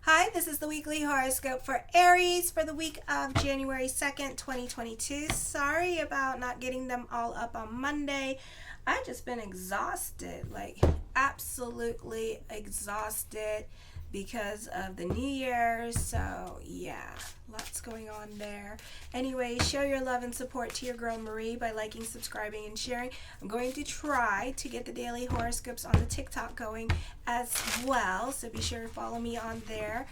Hi, this is the weekly horoscope for Aries for the week of January 2nd, 2022. Sorry about not getting them all up on Monday. I've just been exhausted, like absolutely exhausted because of the New Year's. So, yeah, lots going on there. Anyway, show your love and support to your girl Marie by liking, subscribing, and sharing. I'm going to try to get the daily horoscopes on the TikTok going as well, so be sure to follow me on there.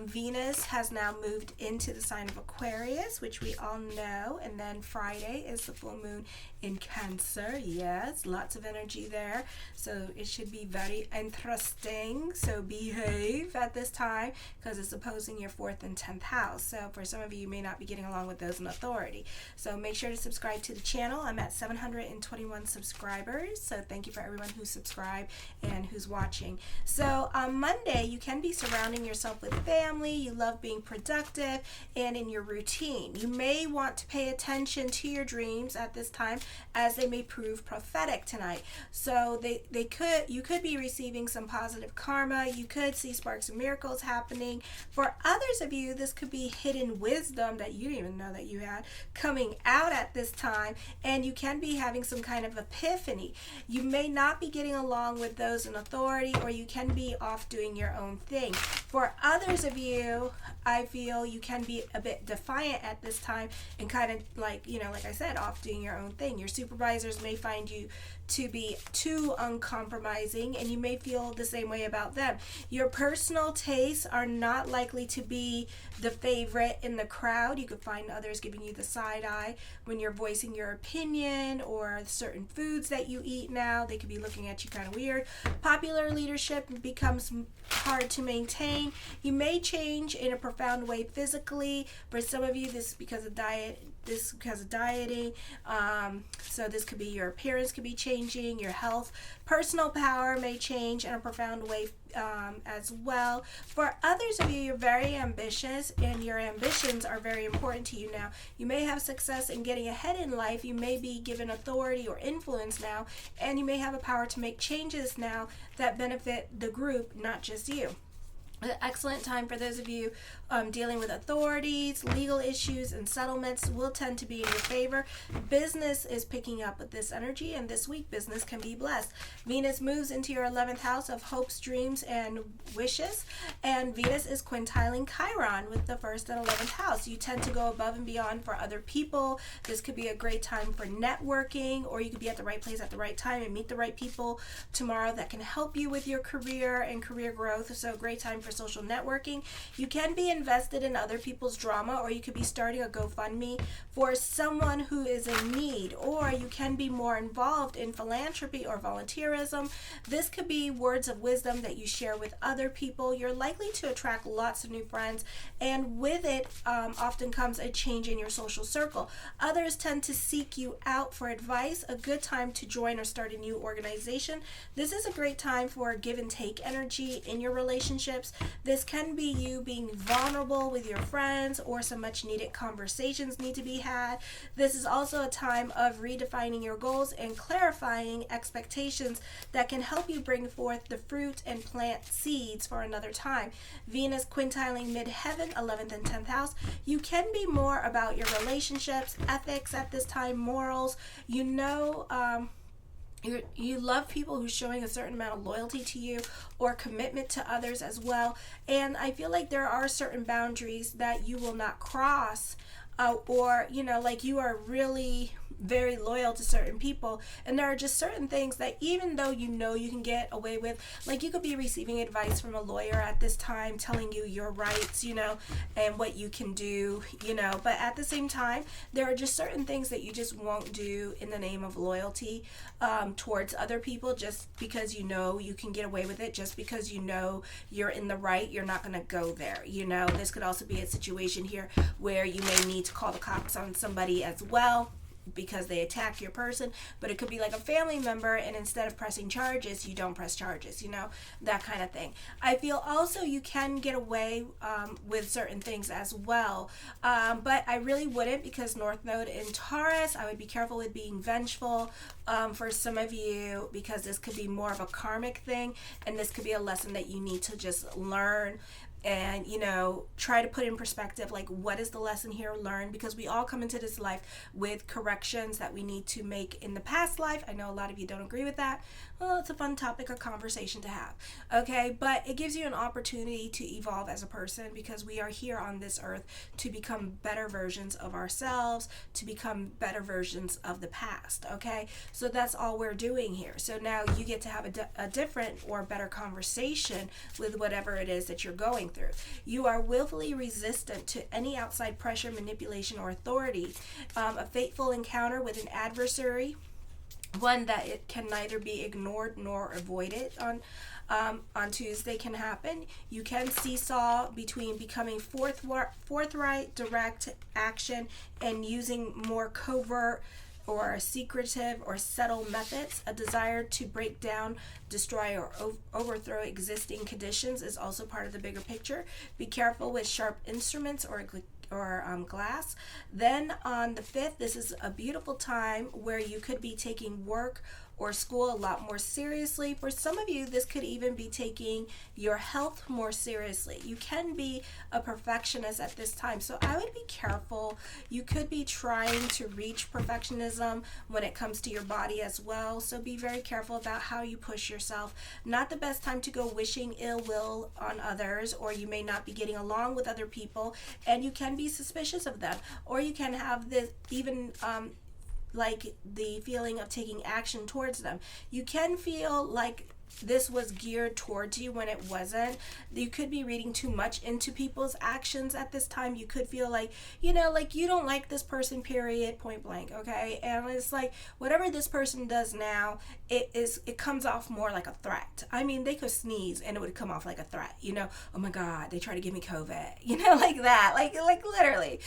Venus has now moved into the sign of Aquarius, which we all know, and then Friday is the full moon in Cancer. Yes, lots of energy there, so it should be very interesting. So behave at this time because it's opposing your 4th and 10th house. So for some of you, you may not be getting along with those in authority. So make sure to subscribe to the channel. I'm at 721 subscribers, so thank you for everyone who's subscribed and who's watching. So on Monday, you can be surrounding yourself with family. You love being productive and in your routine. You may want to pay attention to your dreams at this time as they may prove prophetic tonight. So you could be receiving some positive karma. You could see sparks of miracles happening. For others of you, this could be hidden wisdom that you didn't even know that you had coming out at this time, and you can be having some kind of epiphany. You may not be getting along with those in authority, or you can be off doing your own thing. For others of you, I feel you can be a bit defiant at this time and kind of like I said, off doing your own thing. Your supervisors may find you to be too uncompromising, and you may feel the same way about them. Your personal tastes are not likely to be the favorite in the crowd. You could find others giving you the side eye when you're voicing your opinion, or certain foods that you eat now, they could be looking at you kind of weird. Popular leadership becomes hard to maintain. You may change in a profound way physically. For some of you, this is because of dieting. So this could be your appearance could be changing, your health. Personal power may change in a profound way as well. For others of you, you're very ambitious, and your ambitions are very important to you now. You may have success in getting ahead in life. You may be given authority or influence now, and you may have a power to make changes now that benefit the group, not just you. An excellent time for those of you dealing with authorities. Legal issues and settlements will tend to be in your favor. Business is picking up with this energy, and this week business can be blessed. Venus moves into your 11th house of hopes, dreams, and wishes, and Venus is quintiling Chiron with the 1st and 11th house. You tend to go above and beyond for other people. This could be a great time for networking, or you could be at the right place at the right time and meet the right people tomorrow that can help you with your career and career growth. So great time for social networking. You can be invested in other people's drama, or you could be starting a GoFundMe for someone who is in need, or you can be more involved in philanthropy or volunteerism. This could be words of wisdom that you share with other people. You're likely to attract lots of new friends, and with it often comes a change in your social circle. Others tend to seek you out for advice. A good time to join or start a new organization. This is a great time for give and take energy in your relationships. This can be you being vulnerable with your friends, or some much needed conversations need to be had. This is also a time of redefining your goals and clarifying expectations that can help you bring forth the fruit and plant seeds for another time. Venus quintiling midheaven, 11th and 10th house. You can be more about your relationships, ethics at this time, morals. You love people who's showing a certain amount of loyalty to you or commitment to others as well. And I feel like there are certain boundaries that you will not cross, or you are really very loyal to certain people, and there are just certain things that even though you can get away with, like you could be receiving advice from a lawyer at this time telling you your rights, and what you can do, but at the same time there are just certain things that you just won't do in the name of loyalty towards other people, just because you can get away with it, just because you're in the right. You're not going to go there. This could also be a situation here where you may need to call the cops on somebody as well because they attack your person, but it could be like a family member, and instead of pressing charges, you don't press charges, that kind of thing. I feel also you can get away with certain things as well, but I really wouldn't, because North Node in Taurus, I would be careful with being vengeful for some of you, because this could be more of a karmic thing, and this could be a lesson that you need to just learn and try to put in perspective, like, what is the lesson here learned, because we all come into this life with corrections that we need to make in the past life. I know a lot of you don't agree with that. Well, it's a fun topic of conversation to have, okay? But it gives you an opportunity to evolve as a person, because we are here on this earth to become better versions of ourselves, to become better versions of the past, okay? So that's all we're doing here. So now you get to have a different or better conversation with whatever it is that you're going through. You are willfully resistant to any outside pressure, manipulation, or authority. A fateful encounter with an adversary, one that it can neither be ignored nor avoided on Tuesday can happen. You can seesaw between becoming forthright, direct action and using more covert or secretive or subtle methods. A desire to break down, destroy, or overthrow existing conditions is also part of the bigger picture. Be careful with sharp instruments or glass. Then on the 5th, this is a beautiful time where you could be taking work or school a lot more seriously. For some of you, this could even be taking your health more seriously. You can be a perfectionist at this time, so I would be careful. You could be trying to reach perfectionism when it comes to your body as well, so be very careful about how you push yourself. Not the best time to go wishing ill will on others, or you may not be getting along with other people, and you can be suspicious of them, or you can have this even like the feeling of taking action towards them. You can feel like this was geared towards you when it wasn't. You could be reading too much into people's actions at this time. You could feel like, like you don't like this person, period, point blank, okay? And it's like, whatever this person does now, it comes off more like a threat. I mean, they could sneeze and it would come off like a threat, oh my God, they try to give me COVID, like that, like literally,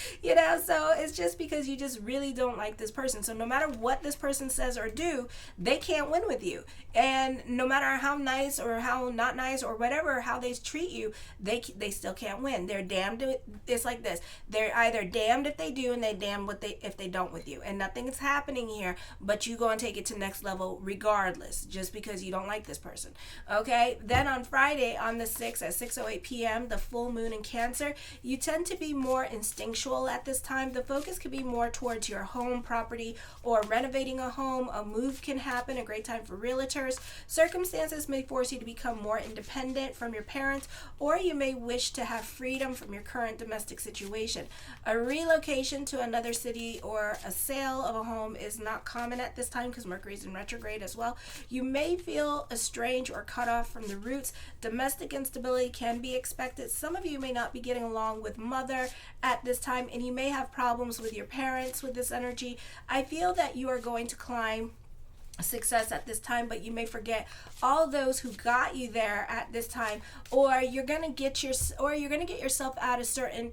so it's just because you just really don't like this person. So no matter what this person says or do, they can't win with you. And no matter how nice or how not nice or whatever, how they treat you, they still can't win. They're damned. It's like this. They're either damned if they do and they damned if they don't with you. And nothing is happening here, but you go and take it to next level regardless, just because you don't like this person. Okay? Then on Friday, on the 6th at 6:08 p.m., the full moon in Cancer, you tend to be more instinctual at this time. The focus could be more towards your home, property, or renovating a home. A move can happen. A great time for realtors. Circumstances may force you to become more independent from your parents, or you may wish to have freedom from your current domestic situation. A relocation to another city or a sale of a home is not common at this time because Mercury's in retrograde as well. You may feel estranged or cut off from the roots. Domestic instability can be expected. Some of you may not be getting along with mother at this time, and you may have problems with your parents with this energy. I feel that you are going to climb success at this time, but you may forget all those who got you there at this time, or you're gonna get yourself out of certain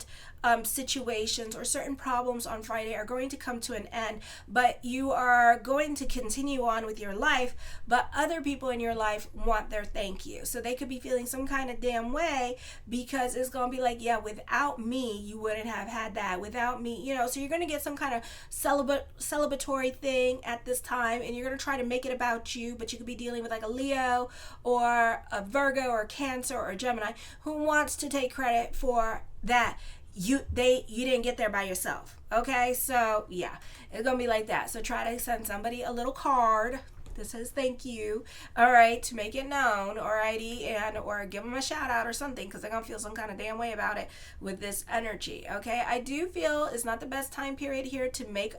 situations, or certain problems on Friday are going to come to an end, but you are going to continue on with your life, but other people in your life want their thank you. So they could be feeling some kind of damn way, because it's going to be like, yeah, without me, you wouldn't have had that. Without me, so you're going to get some kind of celebratory thing at this time, and you're going to try to make it about you, but you could be dealing with like a Leo or a Virgo or a Cancer or a Gemini who wants to take credit for that. You didn't get there by yourself. Okay, so yeah, it's gonna be like that. So try to send somebody a little card that says thank you, all right, to make it known, alrighty, or give them a shout out or something, because they're gonna feel some kind of damn way about it with this energy. Okay, I do feel it's not the best time period here to make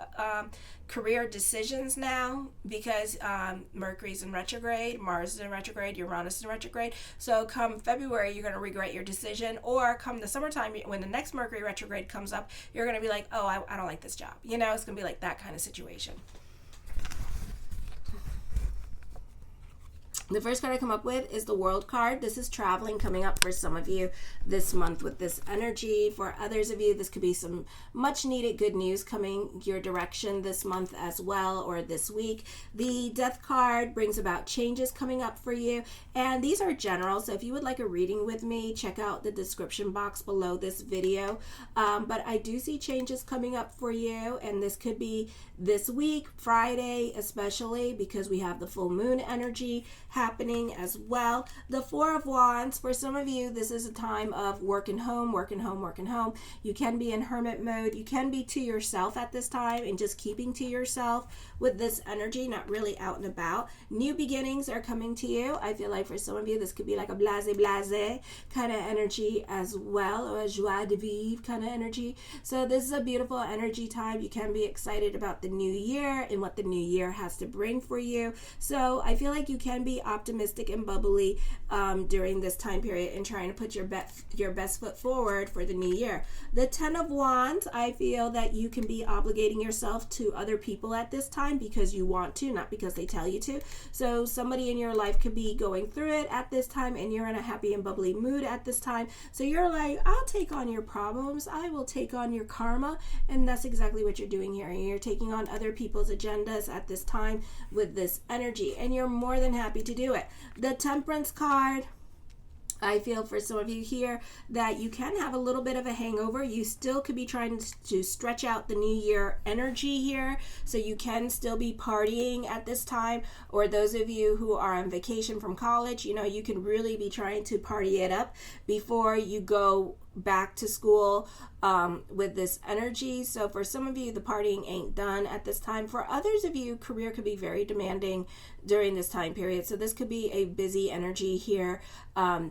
career decisions now, because Mercury's in retrograde, Mars is in retrograde, Uranus is in retrograde. So come February, you're going to regret your decision, or come the summertime when the next Mercury retrograde comes up, you're going to be like, oh, I don't like this job. It's going to be like that kind of situation. The first card I come up with is the World card. This is traveling coming up for some of you this month with this energy. For others of you, this could be some much needed good news coming your direction this month as well, or this week. The Death card brings about changes coming up for you, and these are general, so if you would like a reading with me, check out the description box below this video. But I do see changes coming up for you, and this could be this week, Friday especially, because we have the full moon energy happening as well. The Four of Wands, for some of you, this is a time of working home, working home, working home. You can be in hermit mode. You can be to yourself at this time and just keeping to yourself with this energy, not really out and about. New beginnings are coming to you. I feel like for some of you, this could be like a blase kind of energy as well, or a joie de vivre kind of energy. So this is a beautiful energy time. You can be excited about the new year and what the new year has to bring for you. So I feel like you can be optimistic and bubbly during this time period and trying to put your best foot forward for the new year. The Ten of Wands, I feel that you can be obligating yourself to other people at this time because you want to, not because they tell you to. So somebody in your life could be going through it at this time and you're in a happy and bubbly mood at this time. So you're like, I'll take on your problems. I will take on your karma. And that's exactly what you're doing here. You're taking on other people's agendas at this time with this energy, and you're more than happy to do it. The Temperance card, I feel for some of you here that you can have a little bit of a hangover. You still could be trying to stretch out the new year energy here, so you can still be partying at this time. Or those of you who are on vacation from college, you can really be trying to party it up before you go back to school with this energy. So for some of you, the partying ain't done at this time. For others of you, career could be very demanding during this time period. So this could be a busy energy here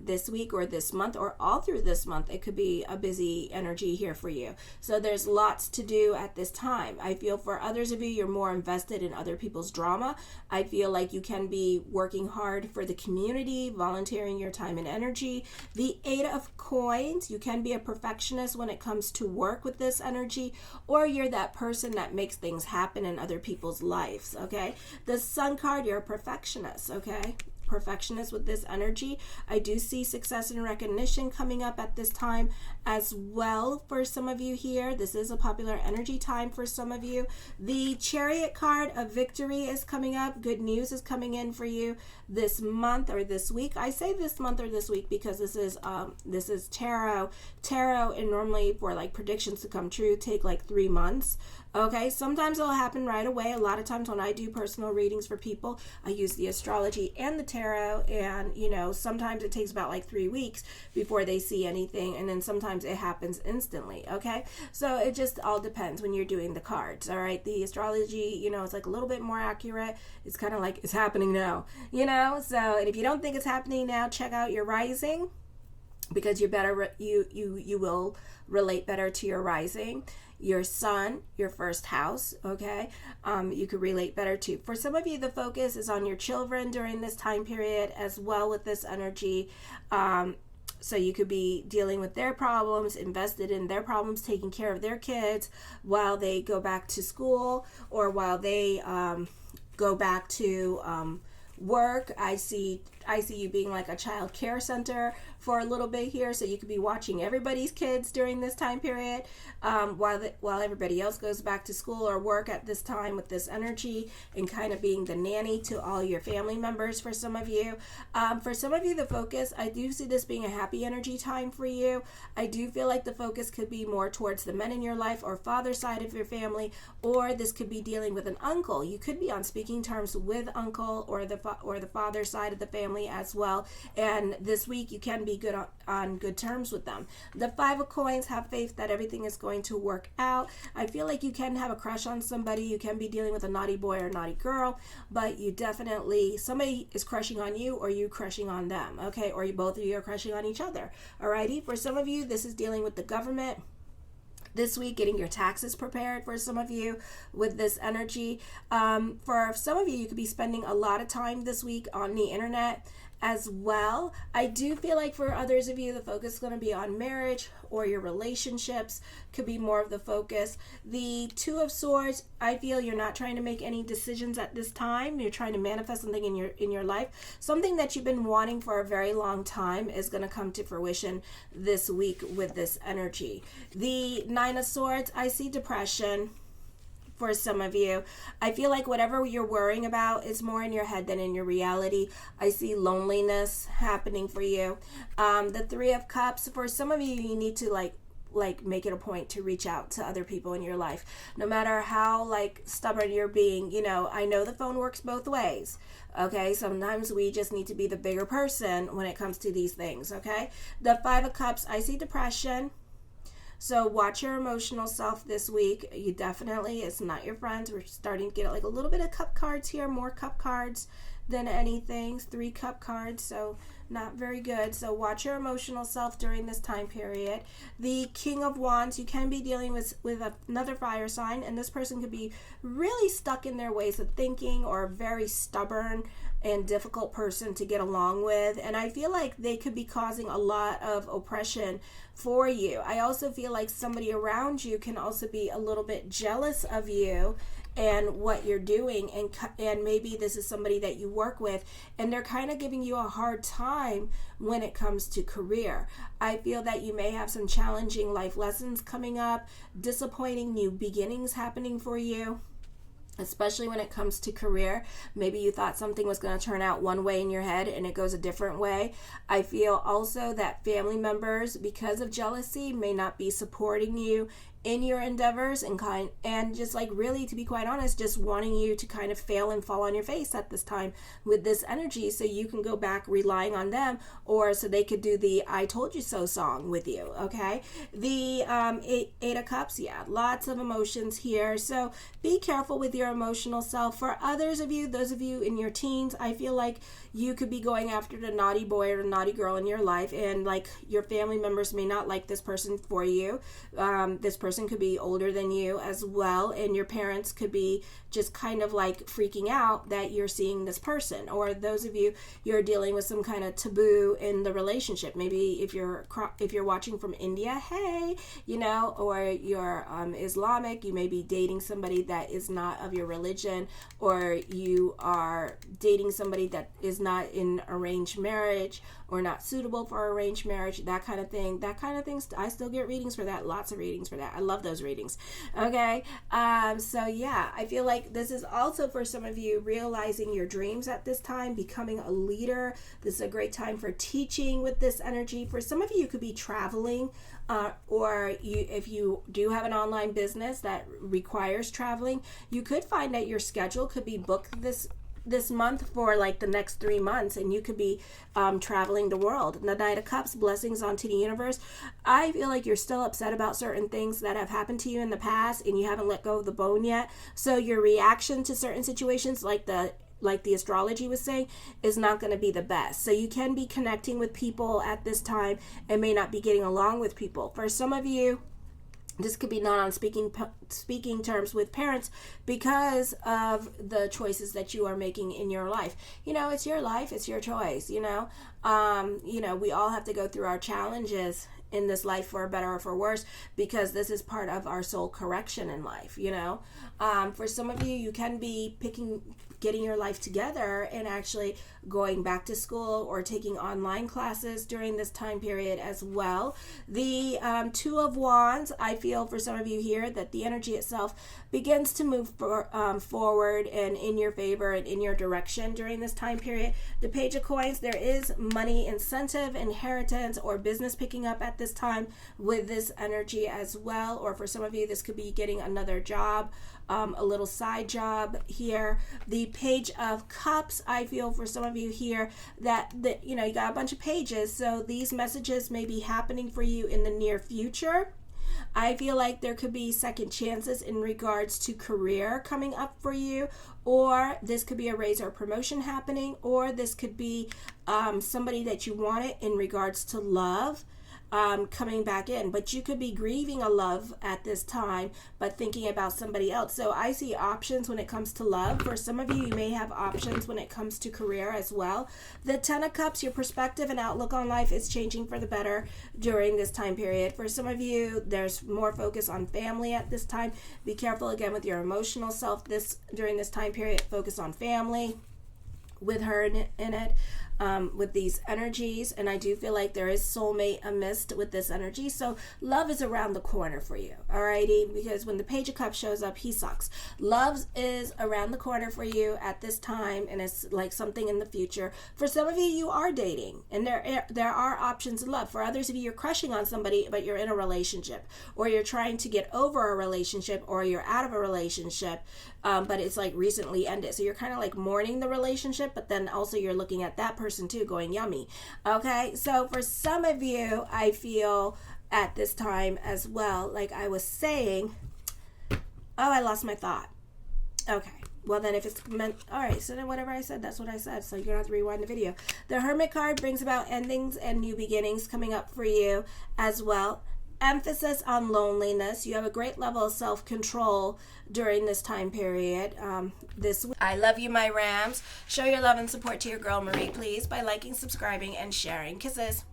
this week or this month or all through this month. It could be a busy energy here for you. So there's lots to do at this time. I feel for others of you, you're more invested in other people's drama. I feel like you can be working hard for the community, volunteering your time and energy. The Eight of Coins, you can be a perfectionist when it comes to work with this energy, or you're that person that makes things happen in other people's lives, okay? The Sun card, you're a perfectionist, okay? Perfectionist with this energy. I do see success and recognition coming up at this time as well for some of you here. This is a popular energy time for some of you. The Chariot card of victory is coming up. Good news is coming in for you this month or this week. I say this month or this week because this is tarot, and normally for like predictions to come true take like 3 months. Okay, sometimes it'll happen right away. A lot of times when I do personal readings for people, I use the astrology and the tarot, and sometimes it takes about like 3 weeks before they see anything, and then sometimes it happens instantly. Okay, so it just all depends when you're doing the cards. All right, the astrology, it's like a little bit more accurate. It's kind of like it's happening now, so, and if you don't think it's happening now, check out your rising, because you will relate better to your rising, your sun, your first house. Okay, you could relate better to. For some of you, the focus is on your children during this time period as well with this energy. So you could be dealing with their problems, invested in their problems, taking care of their kids while they go back to school or while they go back to work. I see you being like a child care center for a little bit here, so you could be watching everybody's kids during this time period while everybody else goes back to school or work at this time with this energy, and kind of being the nanny to all your family members for some of you. For some of you, the focus, I do see this being a happy energy time for you. I do feel like the focus could be more towards the men in your life or father side of your family, or this could be dealing with an uncle. You could be on speaking terms with uncle or the father side of the family as well, and this week you can be good on good terms with them. The Five of Coins, have faith that everything is going to work out. I feel like you can have a crush on somebody. You can be dealing with a naughty boy or naughty girl, but you definitely, somebody is crushing on you or you crushing on them, okay? Or both of you are crushing on each other. Alrighty, for some of you, this is dealing with the government this week, getting your taxes prepared for some of you with this energy. For some of you, you could be spending a lot of time this week on the internet as well. I do feel like for others of you, the focus is going to be on marriage or your relationships, could be more of the focus. The Two of Swords, I feel you're not trying to make any decisions at this time. You're trying to manifest something in your life. Something that you've been wanting for a very long time is going to come to fruition this week with this energy. The Nine of Swords, I see depression. For some of you, I feel like whatever you're worrying about is more in your head than in your reality. I see loneliness happening for you. The Three of Cups, for some of you, you need to like like make it a point to reach out to other people in your life. No matter how like stubborn you're being, you know, I know the phone works both ways. Okay, sometimes we just need to be the bigger person when it comes to these things, okay? The Five of Cups, I see depression. So watch your emotional self this week. You definitely, it's not your friends. We're starting to get like a little bit of cup cards here, more cup cards than anything. 3 cup cards, so not very good. So watch your emotional self during this time period. The King of Wands, you can be dealing with another fire sign, and this person could be really stuck in their ways of thinking, or very stubborn and difficult person to get along with. And I feel like they could be causing a lot of oppression for you. I also feel like somebody around you can also be a little bit jealous of you and what you're doing, and maybe this is somebody that you work with, and they're kind of giving you a hard time when it comes to career. I feel that you may have some challenging life lessons coming up, disappointing new beginnings happening for you, especially when it comes to career. Maybe you thought something was going to turn out one way in your head and it goes a different way. I feel also that family members, because of jealousy, may not be supporting you in your endeavors, and just like, really, to be quite honest, just wanting you to kind of fail and fall on your face at this time with this energy, so you can go back relying on them, or so they could do the I told you so song with you. Okay, the eight of Cups, yeah, lots of emotions here, so be careful with your emotional self. For others of you, those of you in your teens, I feel like you could be going after the naughty boy or the naughty girl in your life, and like, your family members may not like this person for you. This person could be older than you as well, and your parents could be just kind of like freaking out that you're seeing this person. Or those of you're dealing with some kind of taboo in the relationship. Maybe if you're watching from India, hey, you know, or you're Islamic, you may be dating somebody that is not of your religion, or you are dating somebody that is not in arranged marriage or not suitable for arranged marriage, that kind of thing. I still get readings for that, lots of readings for that. I love those readings. Okay, so yeah, I feel like this is also for some of you realizing your dreams at this time, becoming a leader. This is a great time for teaching with this energy. For some of you, you could be traveling, or if you do have an online business that requires traveling, you could find that your schedule could be booked this month for like the next 3 months, and you could be traveling the world. The Knight of Cups, blessings onto the universe. I feel like you're still upset about certain things that have happened to you in the past, and you haven't let go of the bone yet. So your reaction to certain situations, like the astrology was saying, is not going to be the best. So you can be connecting with people at this time and may not be getting along with people. For some of you, this could be not on speaking terms with parents because of the choices that you are making in your life. You know, it's your life, it's your choice, you know. We all have to go through our challenges in this life, for better or for worse, because this is part of our soul correction in life, you know. For some of you, you can be getting your life together and actually going back to school or taking online classes during this time period as well. The Two of Wands, I feel for some of you here that the energy itself begins to move forward and in your favor and in your direction during this time period. The Page of Coins, there is money incentive, inheritance, or business picking up at this time with this energy as well. Or for some of you, this could be getting another job, a little side job here. The Page of Cups, I feel for some of you here that you got a bunch of pages, so these messages may be happening for you in the near future. I feel like there could be second chances in regards to career coming up for you, or this could be a raise or promotion happening, or this could be somebody that you wanted in regards to love coming back in. But you could be grieving a love at this time, but thinking about somebody else. So I see options when it comes to love. For some of you, you may have options when it comes to career as well. The Ten of Cups, your perspective and outlook on life is changing for the better during this time period. For some of you, there's more focus on family at this time. Be careful again with your emotional self during this time period. Focus on family with her in it. with these energies, and I do feel like there is soulmate amidst with this energy. So love is around the corner for you, alrighty? Because when the Page of Cups shows up, he sucks. Love is around the corner for you at this time, and it's like something in the future. For some of you, you are dating, and there are options in love. For others of you, you're crushing on somebody, but you're in a relationship, or you're trying to get over a relationship, or you're out of a relationship, but it's like recently ended. So you're kind of like mourning the relationship, but then also you're looking at that person too going yummy. Okay, so for some of you, I feel at this time as well, like I was saying, oh, I lost my thought. Okay, well then if it's meant, all right, so then whatever I said, that's what I said. So you're gonna have to rewind the video. The Hermit card brings about endings and new beginnings coming up for you as well. Emphasis on loneliness. You have a great level of self-control during this time period. This week. I love you, my Rams. Show your love and support to your girl Marie, please, by liking, subscribing, and sharing. Kisses.